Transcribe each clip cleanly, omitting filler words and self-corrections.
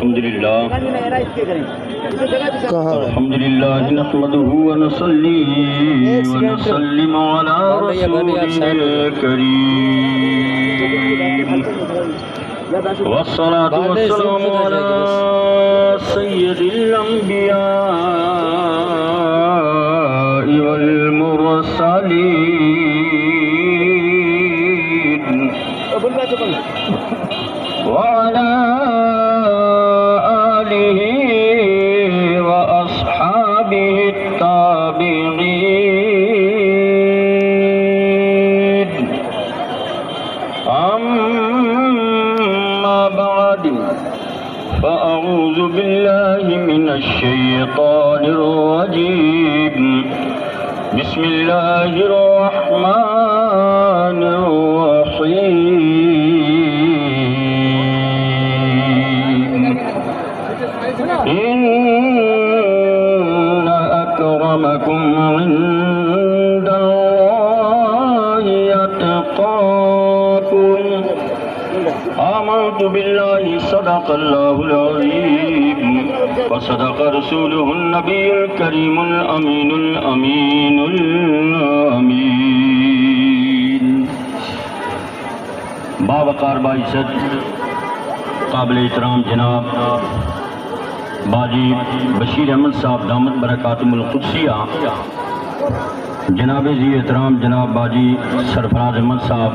الحمدللہ نحمده ونصلي ونسلم على رسوله الكريم والصلاة والسلام على سيد الأنبياء والمرسلين وعلى آله وأصحابه التابعين أما بعد فأعوذ بالله من الشيطان الرجيم بسم الله الرحمن الرحيم إن أكرمكم عند الله يتقاكم آمنت بالله صدق الله العظيم وصدق رسوله النبي الكريم الأمين الأمين الأمين باوقار باعزت قابل احترام جناب باجی بشیر احمد صاحب دامت برکاتہم القدسیہ، جناب ذی احترام جناب باجی سرفراز احمد صاحب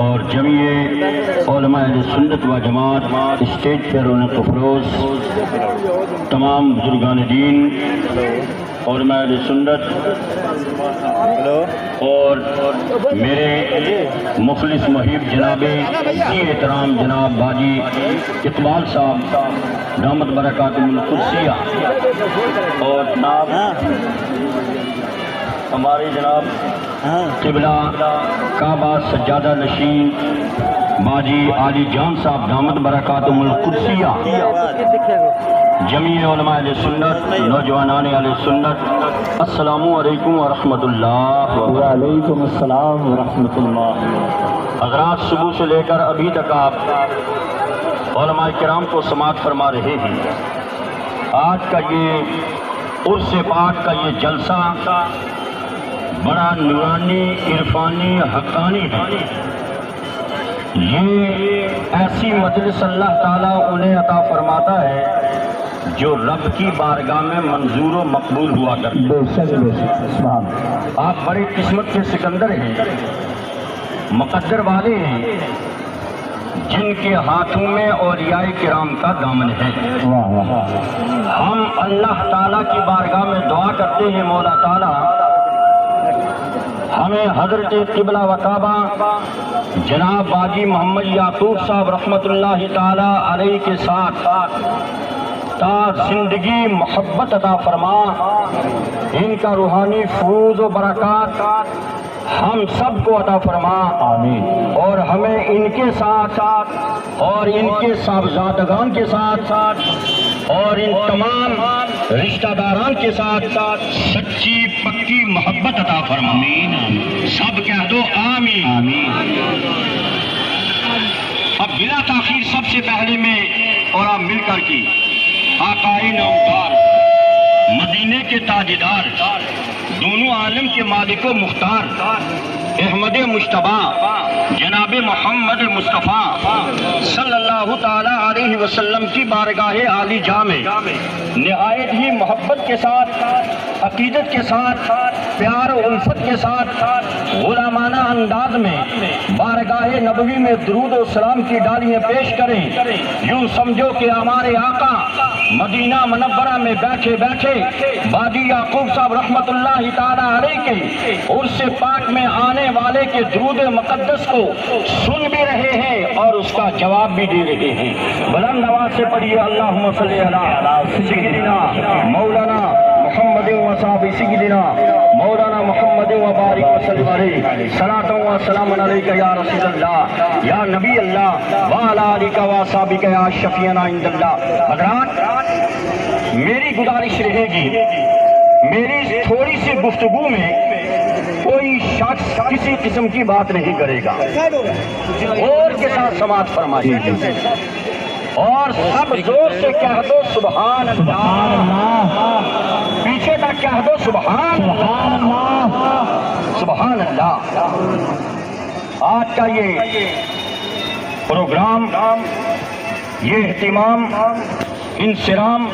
اور جمعی علماء اہل سنت و جماعت، اسٹیج پر رونق افروز تمام بزرگان دین، علماء اہل سنت اور میرے مخلص محب جناب ذی احترام جناب باجی اقبال صاحب دامت برکاتہم القدسیہ، اور جناب ہمارے جناب قبلہ کعبہ سجادہ نشین باجی عالی جان صاحب دامت برکاتہم القدسیہ، جمعی علماء اہل سنت، نوجوانان اہل سنت، السلام علیکم ورحمۃ اللہ۔ وعلیکم السلام ورحمۃ اللہ۔ حضرات صبح سے لے کر ابھی تک آپ علماء کرام کو سماعت فرما رہے ہیں۔ آج کا یہ عرس پاک کا یہ جلسہ بڑا نورانی، عرفانی، حقانی ہے۔ یہ ایسی مجلس اللہ تعالیٰ انہیں عطا فرماتا ہے جو رب کی بارگاہ میں منظور و مقبول ہوا کرتی ہے۔ آپ بڑی قسمت کے سکندر ہیں، مقدر والے ہیں، جن کے ہاتھوں میں اولیاء کرام کا دامن ہے۔ ہم اللہ تعالیٰ کی بارگاہ میں دعا کرتے ہیں، مولا تعالیٰ ہمیں حضرت قبلہ و کعبہ جناب باجی محمد یعقوب صاحب رحمۃ اللہ تعالی علیہ کے ساتھ تا زندگی محبت عطا فرما، ان کا روحانی فیوز و برکات ہم سب کو عطا فرما، آمین۔ اور ہمیں ان کے ساتھ اور ان کے صاحبزادگان کے ساتھ اور ان تمام رشتہ داران کے ساتھ سچی پکی محبت عطا فرما، آمین۔ سب کہہ دو آمین۔ اب بلا تاخیر سب سے پہلے میں اور آپ مل کر کی آقائے نامدار، مدینے کے تاجدار، دونوں عالم کے مالک و مختار، احمد مجتبیٰ جناب محمد مصطفیٰ صلی اللہ تعالی علیہ وسلم کی بارگاہ عالی جاہ میں نہایت ہی محبت کے ساتھ، عقیدت کے ساتھ، پیار و الفت کے ساتھ، غلامانہ انداز میں بارگاہ نبوی میں درود و سلام کی ڈالیاں پیش کریں۔ یوں سمجھو کہ ہمارے آقا مدینہ منورہ میں بیٹھے بیٹھے باجی یعقوب صاحب رحمۃ اللہ تعالی علیہ کے عرس پاک میں آنے والے کے درود مقدس کو سن بھی رہے ہیں اور اس کا جواب بھی دے رہے ہیں۔ بلند آواز سے پڑھیے اللہم صلی علی سیدنا مولانا محمد و صحابہ سیدنا مولانا محمد و بارک وسلم علیہ صلاۃ و سلام علیک یا رسول اللہ یا نبی اللہ وعلی آلک و اصحابک یا شفیعنا عند اللہ۔ حضرات میری گزارش رہے گی، میری تھوڑی سی گفتگو میں کوئی شخص کسی قسم کی بات نہیں کرے گا، اور کے ساتھ سماعت فرمائیے اور سب زور سے کہہ دو سبحان اللہ، پیچھے تک کہہ دو سبحان اللہ، سبحان اللہ۔ آج کا یہ پروگرام، یہ اہتمام، انصرام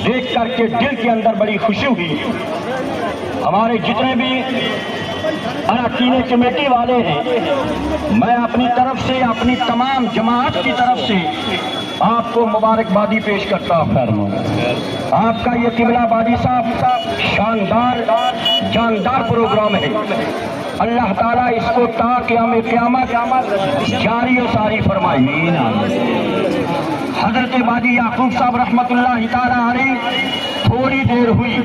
دیکھ کر کے دل کے اندر بڑی خوشی ہوئی۔ ہمارے جتنے بھی اراکین کمیٹی والے ہیں، میں اپنی طرف سے، اپنی تمام جماعت کی طرف سے آپ کو مبارکبادی پیش کرتا ہوں۔ آپ کا یہ قبلہ بادی صاحب شاندار جاندار پروگرام ہے، اللہ تعالیٰ اس کو تا قیامت جاری و ساری فرمائے۔ حضرت بادی یعقوب صاحب رحمت اللہ تعالیٰ علیہ تھوڑی دیر ہوئی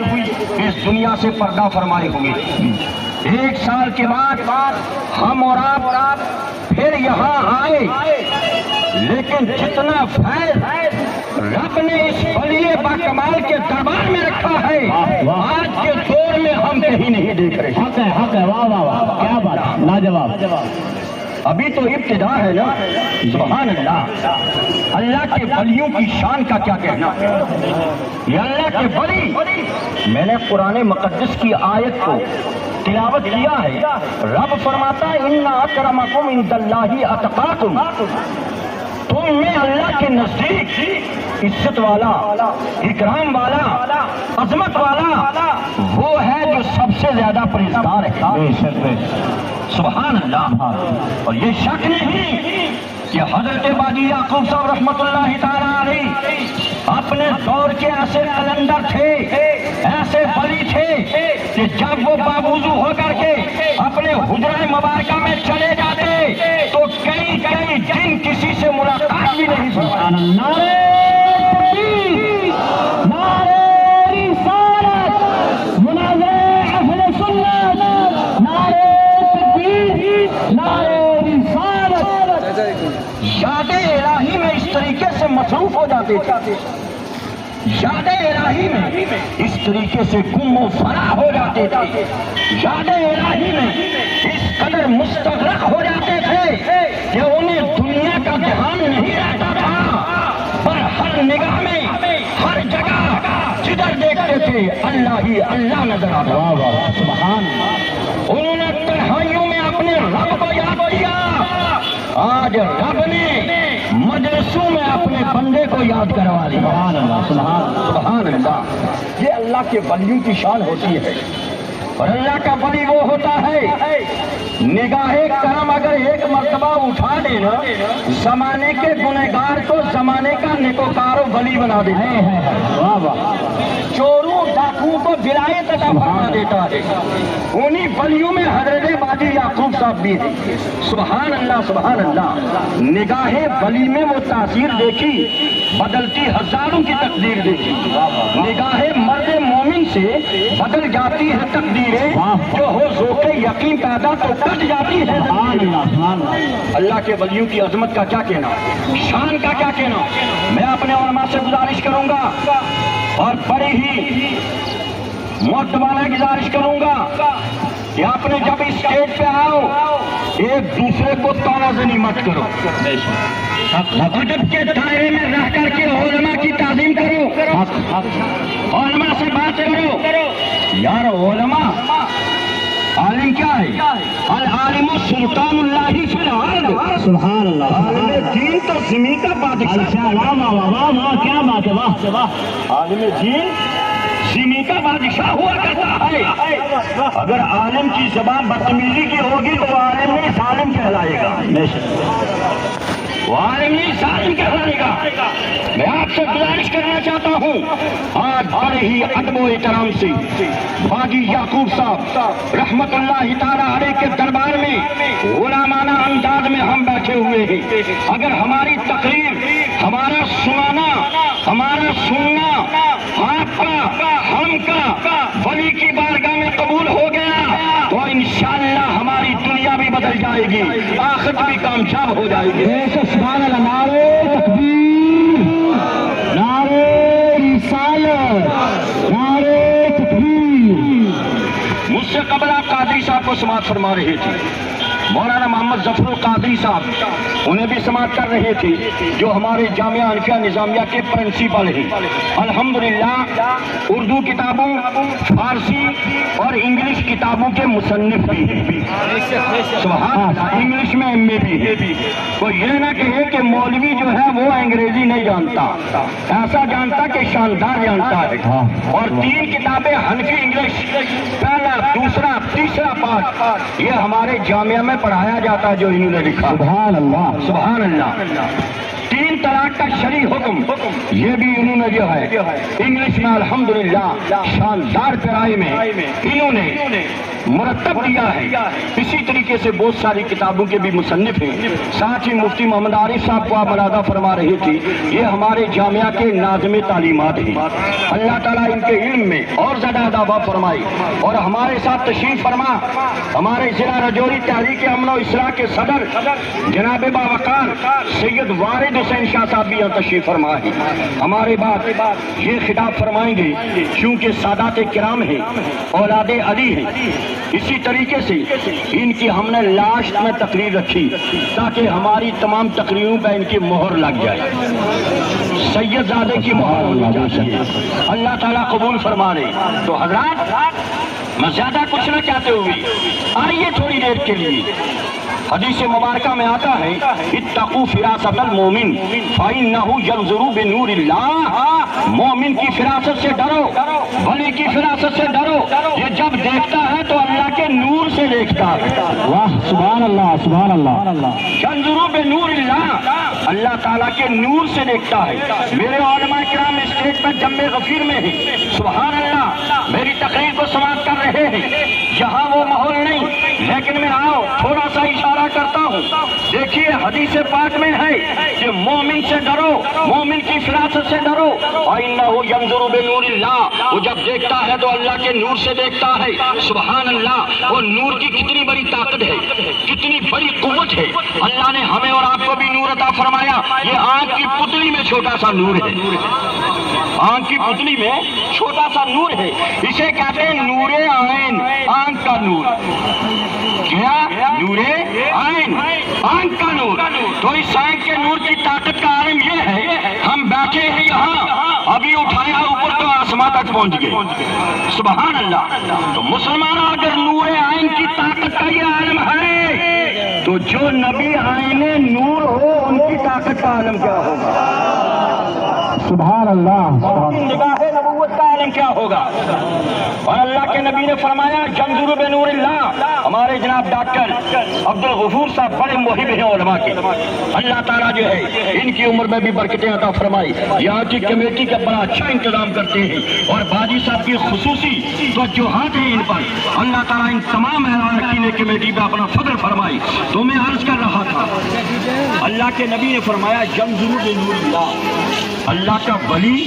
اس دنیا سے پردہ فرمائے ہوئے، 1 سال کے بعد ہم اور آپ پھر یہاں آئے، لیکن جتنا فیض رب نے اس ولی باکمال کے دربار میں رکھا ہے، آج کے دور میں ہم کہیں نہیں دیکھ رہے۔ حق ہے، واہ واہ واہ، کیا بات، لاجواب۔ ابھی تو ابتدا ہے نا، سبحان اللہ۔ اللہ کے ولیوں کی شان کا کیا کہنا، یہ اللہ کے ولی۔ میں نے قرآن مقدس کی آیت کو تلاوت کیا ہے، رب فرماتا ہے ان اکرمکم عند اللہ اتقاکم، تم میں اللہ کے نزدیک عزت والا، اکرام والا، عظمت والا وہ ہے جو سب سے زیادہ پرہیزگار ہے۔ سبحان اللہ۔ اور یہ شک نہیں کہ حضرت بادی یعقوب صاحب رحمت اللہ تعالیٰ علیہ اپنے دور کے ایسے قلندر تھے، ایسے ولی تھے کہ جب وہ باوضو ہو کر کے اپنے حجرہ مبارکہ میں چلے جاتے تو کئی دن کسی سے ملاقات بھی نہیں ہوتی۔ یاد الہی میں اس طریقے سے مصروف ہو جاتے تھے، یاد الہی میں اس طریقے سے گم و فرا ہو جاتے تھے، یاد الہی میں اس قدر مستغرق ہو جاتے تھے کہ انہیں دنیا کا دھیان نہیں رہتا تھا، پر ہر نگاہ میں، ہر جگہ جدھر دیکھتے تھے اللہ ہی اللہ نظر آتا۔ سبحان اللہ۔ انہوں نے تنہائیوں میں اپنے رب کو یاد کیا، آج رب نے مجلسوں میں اپنے بندے کو یاد کروا دیا۔ سبحان اللہ، سبحان اللہ۔ یہ اللہ کے ولیوں کی شان ہوتی ہے، اور اللہ کا ولی وہ ہوتا ہے نگاہ کرم اگر ایک مرتبہ اٹھا دے نا، زمانے کے گنہگار کو زمانے کا نیکوکار ولی بنا دیتا ہے، چوروں ڈاکوؤں کو ولایت عطا فرما دیتا ہے۔ انہی ولیوں میں حضرت بادی یعقوب صاحب بھی ہے۔ سبحان اللہ، سبحان اللہ۔ نگاہ ولی میں وہ تاثیر دیکھی، بدلتی ہزاروں کی تقدیر دیکھی۔ نگاہ مرد مومن سے بدل جاتی ہے تقدیریں، جو ہو ذوق یقین پیدا تو کٹ جاتی ہے۔ اللہ کے ولیوں کی عظمت کا کیا کہنا، شان کا کیا کہنا۔ میں اپنے علماء سے گزارش کروں گا اور بڑی ہی معتبانہ گزارش کروں گا کہ آپ نے جب اسٹیج پہ آؤ ایک دوسرے کو توازنی مت کرو، ادب کے دائرے میں رہ کر کے علماء کی تعظیم کرو، علماء سے بات کرو۔ یار علماء، عالم کیا ہے؟ العالم سلطان اللہ فی الارض۔ سبحان اللہ۔ عالم دین تو زمین کا بادشاہ۔ واہ واہ واہ واہ، کیا بات ہے، واہ واہ۔ عالم دین زمین کا بادشاہ ہوا کرتا ہے۔ اگر عالم کی زبان بدتمیزی کی ہوگی تو وہ عالم نہیں ظالم کہلائے گا، وہ عالم نہیں ظالم کہلائے گا۔ میں آپ سے گزارش کرنا چاہتا ہوں، آج بڑے ہی ادب و احترام سے بادی یعقوب صاحب رحمت اللہ تعالیٰ علیہ کے دربار میں غلامانہ انداز میں ہم بیٹھے ہوئے ہیں۔ اگر ہماری تقریر، ہمارا سنانا، ہمارا سننا آپ کا، ہم کا ولی کی بارگاہ میں قبول ہو گیا تو انشاءاللہ ہماری دنیا بھی بدل جائے گی، آخرت بھی کامیاب ہو جائے گی۔ سبحان اللہ، نعرہ تکبیر، نعرہ رسالت، نعرہ تکبیر۔ مجھ سے قبل آپ القادری صاحب کو سماعت فرما رہے تھے، مولانا محمد ظفر القادری صاحب انہیں بھی سماعت کر رہے تھے، جو ہمارے جامعہ حنفیہ نظامیہ کے پرنسپل ہیں۔ الحمدللہ اردو کتابوں، فارسی اور انگلش کتابوں کے مصنف بھی ہیں، سبحان اللہ، انگلش میں MA بھی ہے۔ تو یہ نہ کہے کہ مولوی جو ہے وہ انگریزی نہیں جانتا، ایسا جانتا کہ شاندار جانتا ہے۔ اور 3 کتابیں حنفی انگلش، پہلا، دوسرا، تیسرا پارٹ یہ ہمارے جامعہ میں پڑھایا جاتا ہے، جو انہوں نے لکھا۔ سبحان اللہ، سبحان اللہ۔ 3 طلاق کا شرعی حکم یہ بھی انہوں نے جو ہے انگلش میں الحمدللہ شاندار پیرائی میں انہوں نے مرتب دیا ہے۔ اسی طریقے سے بہت ساری کتابوں کے بھی مصنف ہیں۔ ساتھ ہی مفتی محمد عارف صاحب کو آپ ملاحظہ فرما رہے تھے، یہ ہمارے جامعہ کے ناظم تعلیمات ہیں۔ اللہ تعالیٰ ان کے علم میں اور زیادہ اضافہ فرمائے۔ اور ہمارے ساتھ تشریف فرما ہمارے ضلع رجوری تحریک امن و اصلاح کے صدر جناب باوقار سید وارد حسین شاہ صاحب بھی یہاں تشریف فرما ہے۔ ہمارے بعد یہ خطاب فرمائیں گے، چونکہ سادات کرام ہیں، اولاد علی ہیں، اسی طریقے سے ان کی ہم نے لاسٹ میں تقریر رکھی تاکہ ہماری تمام تقریروں پہ ان کی مہر لگ جائے، سید زادے کی مہر لگ جائے، اللہ تعالیٰ قبول فرما لے۔ تو حضرات میں زیادہ کچھ نہ کہتے ہوئے آئیے تھوڑی دیر کے لیے حدیث مبارکہ میں آتا ہے، اتقوا فراست المومن فإنہ ینظر بنور اللہ، مومن کی فراست سے ڈرو، ولی کی فراست سے ڈرو، یہ جب دیکھتا ہے تو اللہ کے نور سے دیکھتا ہے۔ واہ، سبحان اللہ، سبحان اللہ۔ ینظر بنور اللہ، اللہ تعالیٰ کے نور سے دیکھتا ہے۔ میرے علماء کرام اسٹیج پر جمع غفیر میں ہیں، سبحان اللہ، میری تقریر کو سماعت کر رہے ہیں۔ یہاں وہ ماحول نہیں، لیکن میں آؤ تھوڑا سا اشارہ کرتا ہوں۔ دیکھیے حدیث پاک میں ہے کہ مومن سے ڈرو، مومن کی فراست سے ڈرو، وَإِنَّهُ يَنظُرُ بِنُورِ اللَّهِ، وہ جب دیکھتا ہے تو اللہ کے نور سے دیکھتا ہے۔ سبحان اللہ، وہ نور کی کتنی بڑی طاقت ہے، کتنی بڑی قوت ہے۔ اللہ نے ہمیں اور آپ کو بھی نور عطا فرمایا۔ یہ آنکھ کی پتلی میں چھوٹا سا نور ہے، آنکھ کی پتلی میں چھوٹا سا نور ہے، اسے کہتے ہیں نور عین، آنکھ کا نور۔ کیا؟ نور عین، آنکھ کا نور۔ تو اس آنکھ کے نور کی طاقت کا عالم یہ ہے، ہم بیٹھے ہیں یہاں، ابھی اٹھایا اوپر تو آسمان تک پہنچ گئے، سبحان اللہ۔ تو مسلمان اگر نور عین کی طاقت کا یہ عالم ہے تو جو نبی عین نور ہو ان کی طاقت کا عالم کیا ہوگا؟ سبحان اللہ، نگاہ نبوت کا عالم کیا ہوگا؟ اور اللہ کے نبی نے فرمایا ینظر بنور اللہ۔ ہمارے جناب ڈاکٹر عبدالغفور صاحب بڑے محب ہیں علماء کے، اللہ تعالیٰ جو ہے ان کی عمر میں بھی برکتیں عطا فرمائی، یہاں کی کمیٹی کا بڑا اچھا انتظام کرتے ہیں، اور باجی صاحب کی خصوصی توجہات ہیں ان پر، اللہ تعالیٰ ان تمام اراکین کمیٹی پہ اپنا فضل فرمائی۔ تو میں عرض کر رہا تھا، اللہ کے نبی نے فرمایا ینظر بنور اللہ، اللہ کا ولی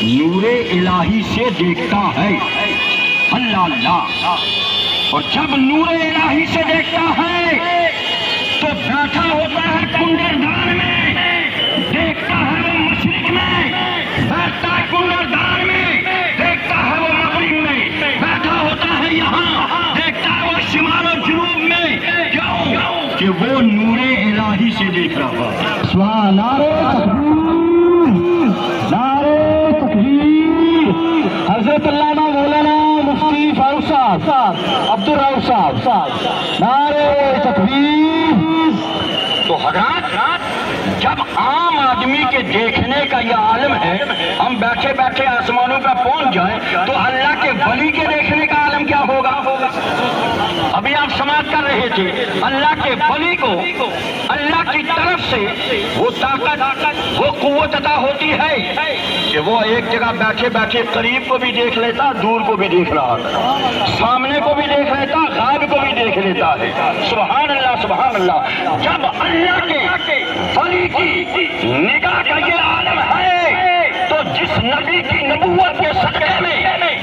نور الہی سے دیکھتا ہے، اللہ اللہ۔ اور جب نور الہی سے دیکھتا ہے تو بیٹھا ہوتا ہے کنڈردان میں، دیکھتا ہے وہ مشرق میں، بیٹھتا ہے کنڈردان میں، دیکھتا ہے وہ مغرب میں، بیٹھا ہوتا ہے یہاں، دیکھتا ہے وہ شمال و جنوب میں۔ کیوں؟ کہ وہ نور الہی سے دیکھ رہا ہے۔ سبحان، نعرہ تکبیر، نعرہ تکبیر۔ حضرت علامہ مولانا مفتی فاروق صاحب، عبدالرؤف صاحب، نعرہ تکبیر۔ تو حضرات جب عام آدمی کے دیکھنے کا یہ عالم ہے، ہم بیٹھے بیٹھے آسمانوں پہ پہنچ جائیں تو اللہ کے ولی کے دیکھنے کا عالم کیا ہوگا؟ ابھی آپ سماعت کر رہے تھے، اللہ کے ولی کو اللہ کی طرف سے وہ طاقت، وہ قوت عطا ہوتی ہے کہ وہ ایک جگہ بیٹھے بیٹھے قریب کو بھی دیکھ لیتا، دور کو بھی دیکھ رہا تھا، سامنے کو بھی دیکھ لیتا، غائب کو بھی دیکھ لیتا ہے۔ سبحان اللہ، سبحان اللہ۔ جب اللہ کے ولی کی نگاہ کا یہ عالم ہے تو جس نبی کی نبوت کے صدقے میں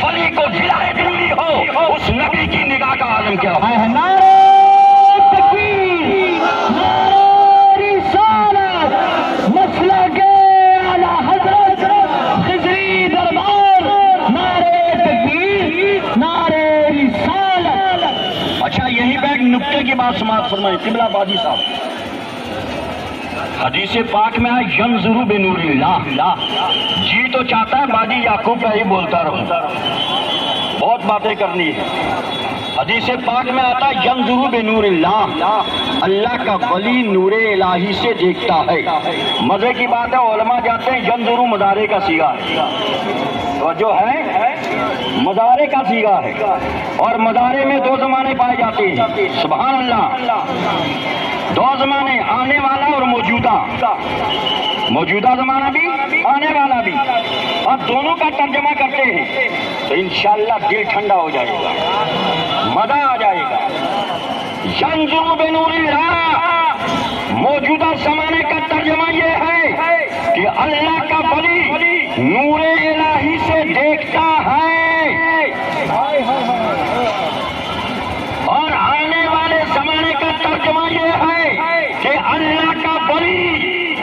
ولی کو ولایت ملی ہو، اس نبی کی نگاہ کا عالم کیا ہے؟ نعرہ تکبیر، نعرہ رسالت، مسلک اعلیٰ حضرت خضری دربار، نعرہ تکبیر، نعرہ رسالت۔ سنائیں قبلہ بازی صاحب. حدیث پاک میں ہے ینظر بنور اللہ. جی تو چاہتا ہے باجی یعقوب کا ہی بولتا رہوں, بہت باتیں کرنی ہے. حدیث پاک میں آتا ہے ینظر بنور اللہ, اللہ کا ولی نور الہی سے دیکھتا ہے. مزے کی بات ہے, علماء جاتے ہیں ینظر مضارع کا صیغہ ہے, تو جو ہے مضارع کا صیغہ ہے, اور مضارع میں دو زمانے پائے جاتے ہیں. سبحان اللہ, دو زمانے, آنے والا اور موجودہ. موجودہ زمانہ بھی, آنے والا بھی. اب دونوں کا ترجمہ کرتے ہیں تو انشاءاللہ دل ٹھنڈا ہو جائے گا, مزہ آ جائے گا. ینظر بنور اللہ, موجودہ زمانے کا ترجمہ یہ ہے کہ اللہ کا ولی نور الہی سے دیکھتا ہے. اور آنے والے زمانے کا ترجمہ یہ ہے کہ اللہ کا ولی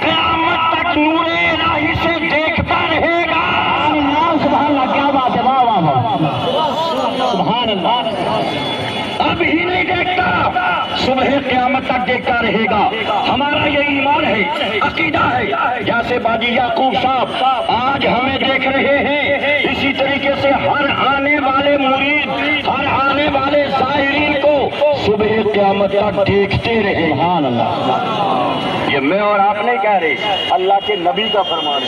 قیامت تک نور الہی سے دیکھتا رہے گا. سبحان اللہ, کیا بات ہے, واہ واہ واہ, سبحان اللہ. اب ہی نہیں دیکھتا, صبح قیامت تک دیکھتا رہے گا. ہمارا یہ ایمان ہے, عقیدہ ہے. جیسے باجی یعقوب صاحب آج ہمیں دیکھ رہے ہیں, اسی طریقے سے ہر آنے والے مرید, ہر آنے والے زائرین کو صبح قیامت تک دیکھتے رہے. سبحان اللہ. یہ میں اور آپ نہیں کہہ رہے, اللہ کے نبی کا فرمان ہے.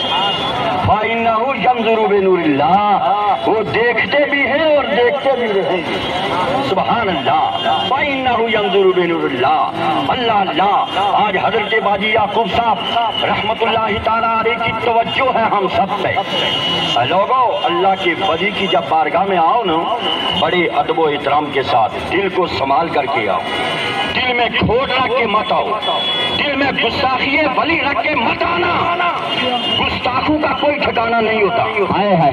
فَإِنَّهُ يَنظُرُ بِنُورِ اللَّهِ, وہ دیکھتے بھی ہیں اور دیکھتے بھی رہیں گے. سبحان اللہ. فَإِنَّهُ يَنظُرُ بِنُورِ اللَّهِ. اللہ اللہ. آج حضرت باجی یعقوب صاحب رحمت اللہ تعالیٰ علیہ کی توجہ ہے ہم سب پہ. لوگو, اللہ کے ولی کی جب بارگاہ میں آؤ نا, بڑے ادب و احترام کے ساتھ دل کو سنبھال کر کے آؤ. دل میں کھوٹ رکھ کے مت آؤ, دل میں گستاخی ولی رکھ کے مت آنا. گستاخوں کا کوئی ٹھکانہ نہیں ہوتا,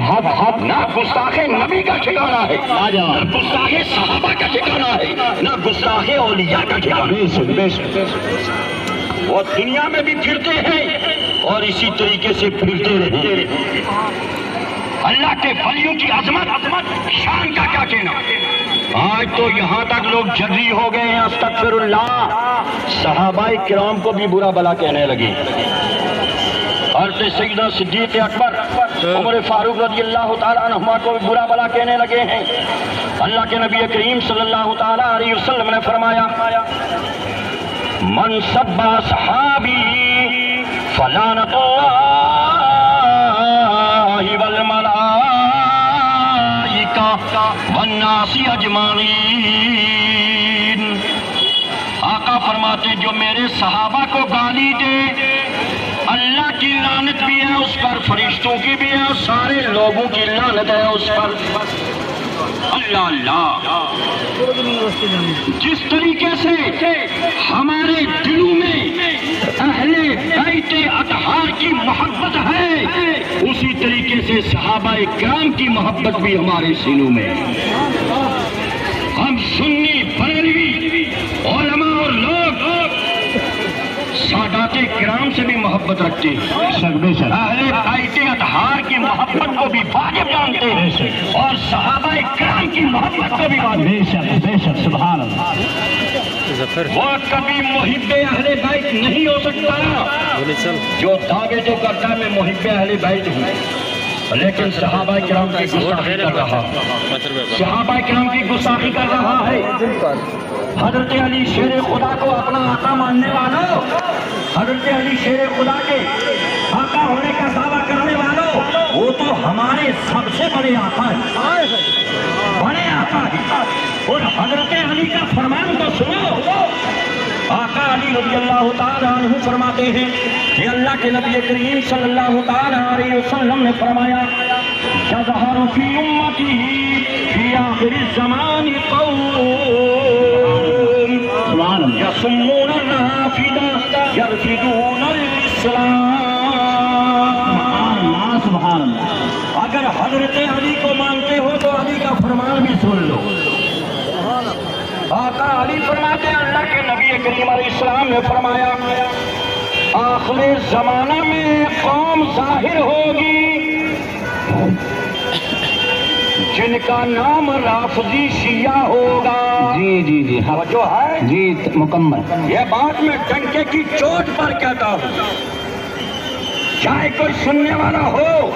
حق حق, نہ گستاخ نبی کا ٹھکانہ ہے, نہ گستاخ صحابہ کا ٹھکانہ ہے, نہ گستاخ اولیاء کا ٹھکانہ ہے. وہ دنیا میں بھی پھرتے ہیں اور اسی طریقے سے پھرتے رہیں گے. اللہ کے ولیوں کی عظمت شان کا کیا کہنا. آج تو یہاں تک لوگ جری ہو گئے ہیں, استغفر اللہ, صحابہ کرام کو بھی برا بلا کہنے لگے. حضرت سیدنا صدیق اکبر, عمر فاروق رضی اللہ تعالیٰ عنہما کو بھی برا بلا کہنے لگے ہیں. اللہ کے نبی کریم صلی اللہ تعالیٰ علیہ وسلم نے فرمایا, من سب اصحابی فلعنت اللہ والملائکہ والناس اجمعین. آقا فرماتے جو میرے صحابہ کو گالی دے, اللہ کی لعنت بھی ہے اس پر, فرشتوں کی بھی ہے, اور سارے لوگوں کی لعنت ہے اس پر. اللہ اللہ. جس طریقے سے ہمارے دلوں میں اہل بیت اطہار کی محبت ہے, اسی طریقے سے صحابہ کرام کی محبت بھی ہمارے سینوں میں. ہم سنی بریلوی علماء اور لوگ سادات کرام سے بھی محبت رکھتے ہیں, اہل بیت اطہار کی محبت کو بھی واجب جانتے ہیں, اور صحابہ کرام کی محبت کو بھی واجب. سبحان اللہ. وہ کبھی محب اہل بیت نہیں ہو سکتا جو دعوے تو کرتا ہے میں محب اہل بیت ہوں, لیکن صحابہ کرام کی گستاخی کر رہا, صحابہ کرام کی گستاخی کر رہا ہے. حضرت علی شیر خدا کو اپنا آقا ماننے والوں, حضرت علی شیر خدا کے آقا ہونے کا دعویٰ کرنے والوں, وہ تو ہمارے سب سے بڑے آقا ہیں, بڑے آقا ہیں. اور حضرت علی کا فرمان تو سنو. آقا علی رضی اللہ تعالیٰ عنہ فرماتے ہیں کہ اللہ کے نبی کریم صلی اللہ تعالیٰ علیہ وسلم نے فرمایا, یظہر فی امتی فی آخر الزمان قوم یسمون الرافدہ یرفدون الاسلام. سبحان اللہ. اگر حضرت علی کو مانتے ہو تو علی کا فرمان بھی سن لو. آقا علی فرماتے ہیں اللہ کے نبی کریم علیہ السلام نے فرمایا, آخر زمانہ میں قوم ظاہر ہوگی جن کا نام رافضی شیعہ ہوگا. جی جی جی ہاں جو ہے جی مکمل. یہ بات میں ڈنکے کی چوٹ پر کہتا ہوں، چاہے کوئی سننے والا ہو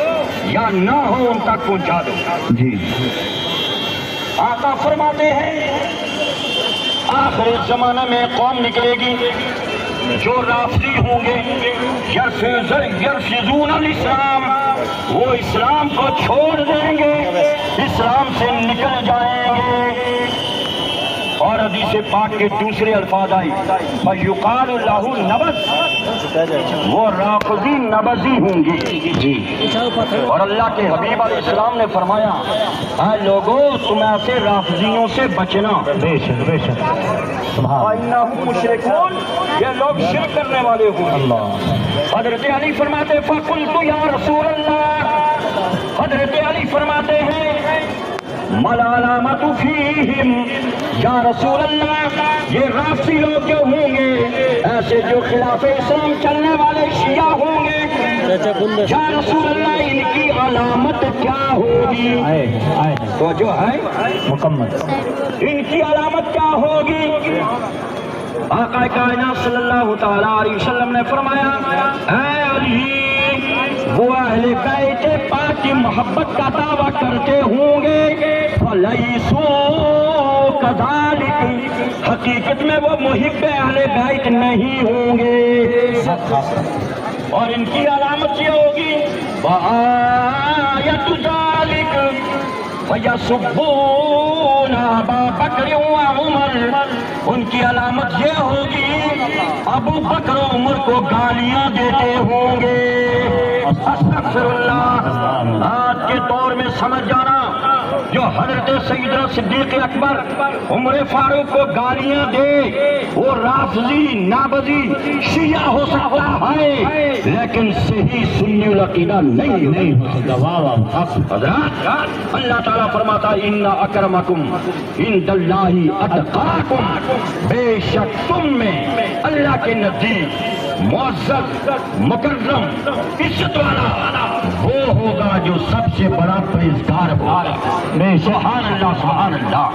یا نہ ہو ان تک پہنچا دو. جی آقا فرماتے ہیں آخری زمانہ میں قوم نکلے گی جو رافضی ہوں گے، یرفضون الاسلام، وہ اسلام کو چھوڑ دیں گے، اسلام سے نکل جائیں گے. اور حدیث پاک کے دوسرے الفاظ آئی فَيُقَالُ لَهُ النَّبَذ، وہ رافضی نبذی ہوں گی. جی اور اللہ کے حبیب علیہ السلام نے فرمایا اے لوگو تم ایسے رافضیوں سے بچنا. بے شک بے شک سبحان فَإِنَّهُمْ مُشْرِكُونَ، یہ لوگ شرک کرنے والے ہوں. اللہ. حضرت علی فرماتے فَقُلْتُ یا رسول اللہ، حضرت علی فرماتے ہیں مَا الْعَلَامَةُ فِيهِمْ، یا رسول اللہ یہ رافضی لوگ جو ہوں گے، ایسے جو خلاف اسلام چلنے والے شیعہ ہوں گے، یا رسول اللہ ان کی علامت کیا ہوگی؟ آئے تو جو ہے مکمل. ان کی علامت کیا ہوگی؟ آقا کائنات صلی اللہ تعالیٰ علیہ وسلم نے فرمایا اے علی، وہ اہل بیت پاک کی محبت کا دعویٰ کرتے ہوں گے، فَلَيْسُوا كَذَلِكَ، حقیقت میں وہ محب اہل بیت نہیں ہوں گے. اور ان کی علامت یہ ہوگی وَآيَةُ ذَلِكَ فَيَسُبُّونَ أَبَا بَكْرٍ وَعُمَرَ، ان کی علامت یہ ہوگی ابو بکر و عمر کو گالیاں دیتے ہوں گے. استغفر اللہ. آج کے دور میں سمجھ جانا جو حضرت سیدنا صدیق اکبر عمر فاروق کو گالیاں دے وہ رافضی نابضی شیعہ ہو سکتا ہے لیکن صحیح سنی العقیدہ نہیں ہو سکتا. حضرات اللہ تعالیٰ فرماتا ان اکرمکم عند اللہ اتقاکم، بے شک تم میں اللہ کے نزدیک معزز مکرم عزت والا وہ ہوگا جو سب سے بڑا پرہیزگار ہوگا. سبحان اللہ سبحان اللہ.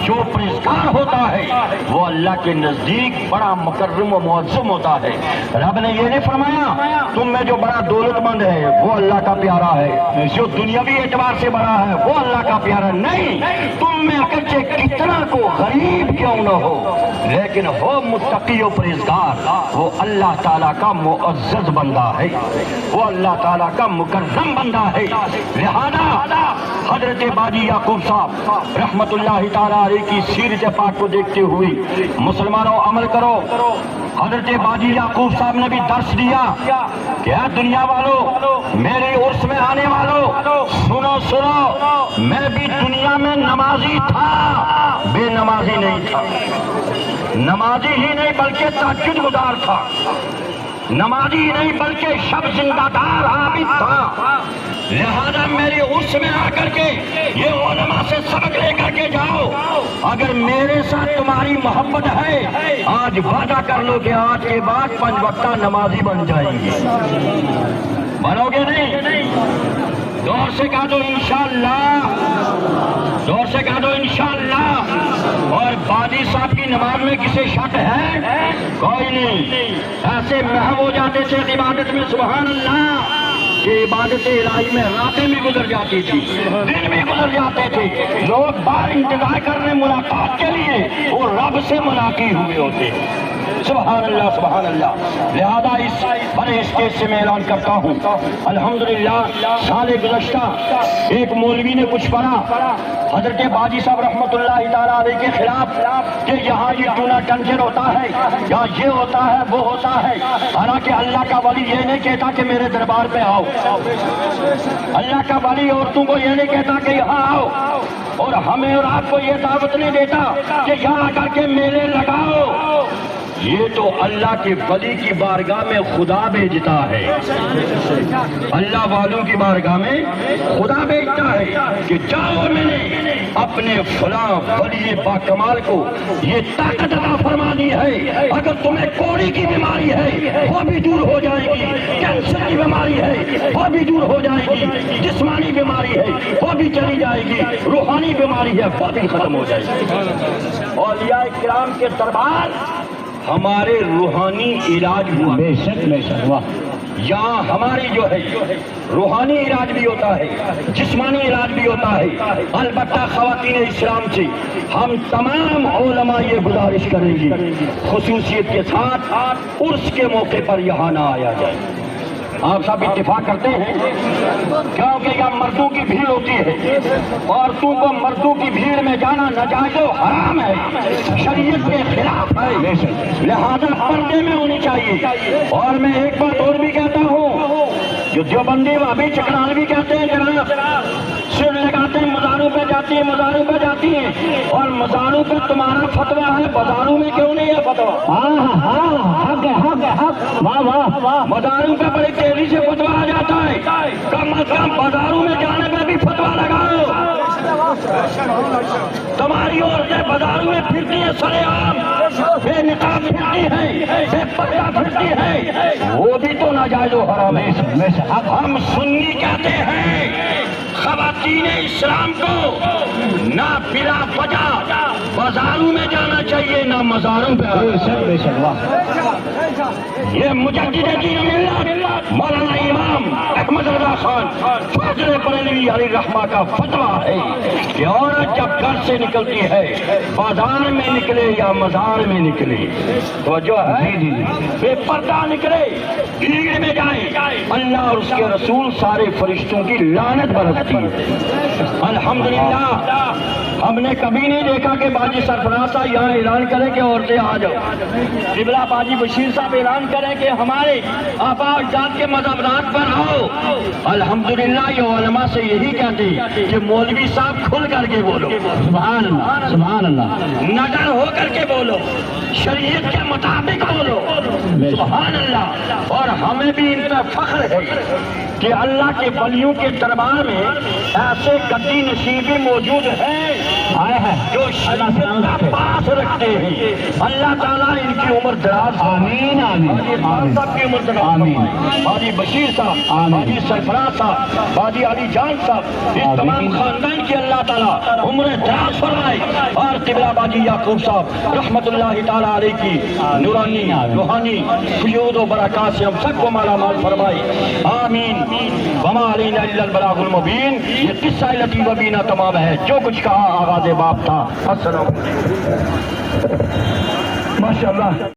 جو پرہیزگار ہوتا ہے وہ اللہ کے نزدیک بڑا مکرم و معظم ہوتا ہے. رب نے یہ نہیں فرمایا تم میں جو بڑا دولت مند ہے وہ اللہ کا پیارا ہے، جو دنیاوی اعتبار سے بڑا ہے وہ اللہ کا پیارا نہیں. تم میں اگرچہ کتنا کو غریب کیوں نہ ہو لیکن ہو متقی و پرہیزگار، وہ اللہ تعالیٰ کا معزز بندہ ہے، وہ اللہ تعالیٰ کا مکرم بندہ ہے. لہذا حضرت باجی یعقوب صاحب رحمت اللہ تعالیٰ علیہ کی سیرت پاک کو دیکھتے ہوئے مسلمانوں عمل کرو. حضرت باجی یعقوب صاحب نے بھی درس دیا کہ اے دنیا والوں، میرے عرس میں آنے والوں، سنو میں بھی دنیا میں نمازی تھا، بے نمازی نہیں تھا. نمازی ہی نہیں بلکہ تہجد گزار تھا، نمازی نہیں بلکہ شب زندہ دار عابد تھا. لہذا میری عرس میں آ کر کے یہ علماء سے سبق لے کر کے جاؤ. اگر میرے ساتھ تمہاری محبت ہے آج وعدہ کر لو کہ آج کے بعد 5 وقتہ نمازی بن جائیں گے. بنو گے نہیں؟ دور سے کہہ دو انشاءاللہ، دور سے کہہ دو انشاءاللہ. اور باجی صاحب کی نماز میں کسی شک ہے؟ کوئی نہیں. ایسے محو ہو جاتے تھے عبادت میں سبحان اللہ کہ عبادت الہی میں راتیں بھی گزر جاتی تھی، دن بھی گزر جاتے تھے. لوگ باہر انتظار کر رہے ملاقات کے لیے، وہ رب سے ملاقات ہوئے ہوتے. سبحان اللہ سبحان اللہ. لہذا اس بڑے اسٹیج سے میں اعلان کرتا ہوں الحمدللہ سال گزشتہ ایک مولوی نے کچھ پڑھا حضرت باجی صاحب رحمت اللہ تعالیٰ علیہ کے خلاف کہ یہاں یہ ٹونا ٹنجر ہوتا ہے یا یہ ہوتا ہے وہ ہوتا ہے. حالانکہ اللہ کا ولی یہ نہیں کہتا کہ میرے دربار پہ آؤ، اللہ کا ولی عورتوں کو یہ نہیں کہتا کہ یہاں آؤ، اور ہمیں اور آپ کو یہ دعوت نہیں دیتا کہ یہاں آ کر کے میلے لگاؤ. یہ تو اللہ کے ولی کی بارگاہ میں خدا بھیجتا ہے، اللہ والوں کی بارگاہ میں خدا بھیجتا ہے کہ جاؤ میں نے اپنے فلاں ولی باکمال کو یہ طاقت عطا فرما دی ہے، اگر تمہیں کوڑی کی بیماری ہے وہ بھی دور ہو جائے گی، کینسر کی بیماری ہے وہ بھی دور ہو جائے گی، جسمانی بیماری ہے وہ بھی چلی جائے جائے گی، روحانی بیماری ہے باطن ختم ہو جائے گی۔ اولیاء کرام کے دربار ہمارے روحانی علاج ہوا، بے شک بے شک، واہ، یہاں ہماری جو ہے روحانی علاج بھی ہوتا ہے، جسمانی علاج بھی ہوتا ہے۔ البتہ خواتین اسلام سے ہم تمام علماء یہ گزارش کریں گی خصوصیت کے ساتھ عرس کے موقع پر یہاں نہ آیا جائے۔ آپ سب اتفاق کرتے ہیں کیونکہ یہاں مردوں کی بھیڑ ہوتی ہے، عورتوں کو مردوں کی بھیڑ میں جانا ناجائز و حرام ہے، شریعت کے خلاف ہے، لہذا پردے میں ہونی چاہیے۔ اور میں ایک بات اور بھی کہتا ہوں، جو دیوبندی وہابی چکرالوی کہتے ہیں جناب سر لگاتے ہیں مزاروں پہ جاتی ہیں، مزاروں پہ جاتی ہیں، اور مزاروں پہ تمہارا فتویٰ ہے، بازاروں میں کیوں نہیں ہے فتویٰ؟ ہاں ہاں، حق ہے حق ہے حق، واہ واہ واہ، مزاروں پہ بڑی تیزی سے فتویٰ آ جاتا ہے، کم از کم بازاروں میں جانے پہ بھی فتویٰ لگاؤ۔ تمہاری عورتیں بازاروں میں پھرتی ہیں سرے عام، بے نقاب پھرتی ہیں، بے پردہ پھرتی ہیں، وہ بھی تو ناجائز و حرام ہے۔ ہم سنی کہتے ہیں خواتین اسلام کو نہ بلا وجہ بازاروں میں جانا چاہیے نہ مزاروں پہ۔ بے شک بے شک، واہ، یہ مجدد دین ملت مولانا امام احمد رضا خان فاضل بریلوی علیہ رحمہ کا فتویٰ ہے کہ عورت جب گھر سے نکلتی ہے بازار میں نکلے یا مزار میں نکلے تو جو ہے بے پردہ نکلے، بھیڑ میں جائے، اللہ اور اس کے رسول سارے فرشتوں کی لعنت برستی ہے۔ الحمدللہ ہم نے کبھی نہیں دیکھا کہ باجی سرفراز صاحب یہاں اعلان کریں کہ عورتیں آ جاؤ، قبلہ باجی بشیر صاحب اعلان کریں کہ ہمارے آبا اجداد کے مذہبات پر آؤ۔ الحمدللہ یہ علماء سے یہی کہتے ہیں کہ مولوی صاحب کھل کر کے بولو، سبحان اللہ سبحان اللہ، نڈر ہو کر کے بولو، شریعت کے مطابق بولو، سبحان اللہ۔ اور ہمیں بھی ان پر فخر ہے کہ اللہ کے ولیوں کے دربار میں ایسے گدی نصیبی موجود ہیں جو شریعت کا پاس رکھتے ہیں۔ اللہ تعالیٰ ان کی عمر دراز، آمین آمین آمین، سب کی عمر دراز آمین، باجی بشیر صاحب، آمین، باجی سرفراز صاحب، باجی علی جان صاحب، اس تمام خاندان کی اللہ تعالیٰ عمر دراز فرمائے، اور قبلہ باجی یعقوب صاحب رحمت اللہ تعالیٰ علیہ کی نورانی روحانی فیوض و برکات سے ہم سب کو مالا مال فرمائے، آمین۔ وما علینا الا البلاغ المبین۔ یہ قصہ لطیف وبینہ تمام ہے، جو کچھ کہا آغاز باب تھا۔ السلام علیکم، ماشاءاللہ۔